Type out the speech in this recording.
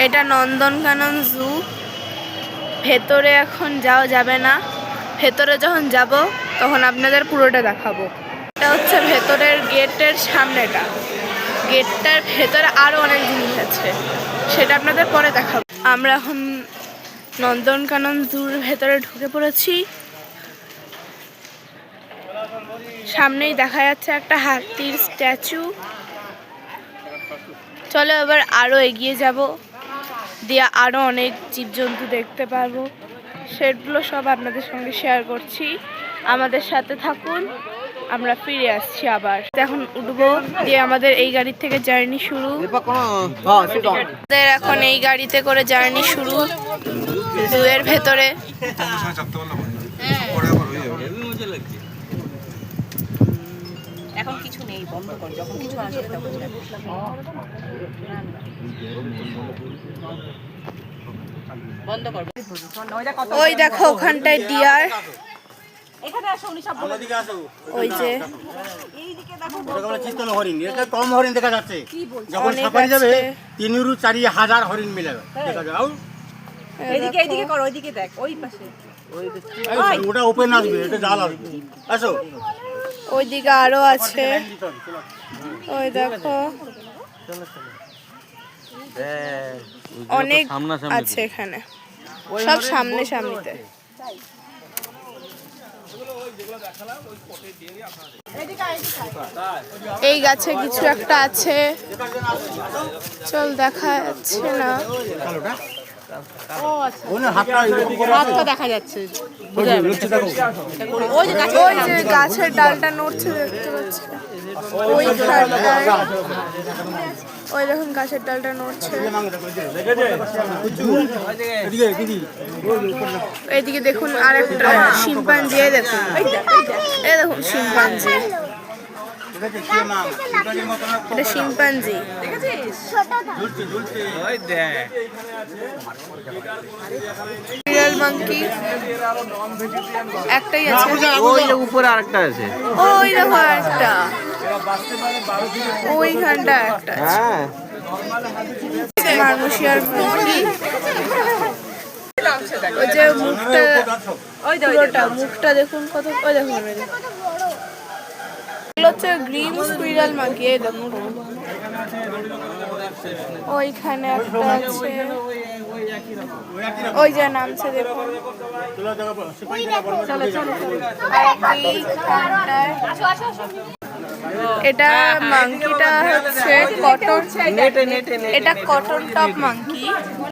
এটা নন্দনকানন জু। ভেতরে এখন যাওয়া যাবে না, ভেতরে যখন যাব তখন আপনাদের পুরোটা দেখাবো। এটা হচ্ছে ভেতরের গেটের সামনেটা। গেটটার ভেতরে আরও অনেক জিনিস আছে, সেটা আপনাদের পরে দেখাবো। আমরা এখন নন্দনকানন জুর ভেতরে ঢুকে পড়েছি। সামনেই দেখা যাচ্ছে একটা হাতির স্ট্যাচু। চলো এবার আরও এগিয়ে যাব, দিয়ে আরও অনেক জীবজন্তু দেখতে পারবো। সেগুলো সব আপনাদের সঙ্গে শেয়ার করছি, আমাদের সাথে থাকুন। আমরা ফিরে আসছি আবার। এখন উঠবো, দিয়ে আমাদের এই গাড়ির থেকে জার্নি শুরু। আমাদের এখন এই গাড়িতে করে জার্নি শুরু জুয়ের ভেতরে। এখন কিছু নেই, বন্ধ কর, যখন কিছু আসবে তখন বন্ধ কর। ওই দেখো ওখানটায় ডিয়ার। এখানে আসো, উনি সব বলে দিকে আসো। ওই যে এইদিকে দেখো, ওটা বলে চিতল হরিণ, এটা কম হরিণ দেখা যাচ্ছে। যখন সাফারি যাবে 3-4 হরিণ মিলে দেখা যায়। এইদিকে এইদিকে কর, ওইদিকে দেখ, ওই পাশে ওটা ওপেন আসবে, এটা জাল আসবে। আসো, ওইদিকে আরো আছে, ওই দেখো অনেক আছে এখানে, সব সামনে সামনেতে। এই গাছে কিছু একটা আছে, চল দেখা যাচ্ছে না। হাতটা দেখা যাচ্ছে, ওই যে গাছের ডালটা নড়ছে দেখতে পাচ্ছি, ওইখানটায় ওই দেখুন গাছের ডালটা নড়ছে। এইদিকে দেখুন আর একটা শিম্পাঞ্জি, এই দেখুন, এই দেখুন শিম্পাঞ্জি, এটা শিম্পাঞ্জি। বিড়াল মাংকি একটাই আছে, ওই উপরে আরেকটা আছে। ওই দেখো আরেকটা, ওইখানটা একটা আছে। হ্যাঁ, মার্মশিয়ার মাংকি। ওই যে মুখটা, পুরোটা মুখটা দেখুন কত, ওই দেখুন এগুলো হচ্ছে গ্রিন স্কুইরাল মাংকি। এই দেখুন ওইখানে একটা আছে, ওই যে নামছে দেখুন। এটা মাংকিটা হচ্ছে কটন, এটা কটন টপ মাংকি।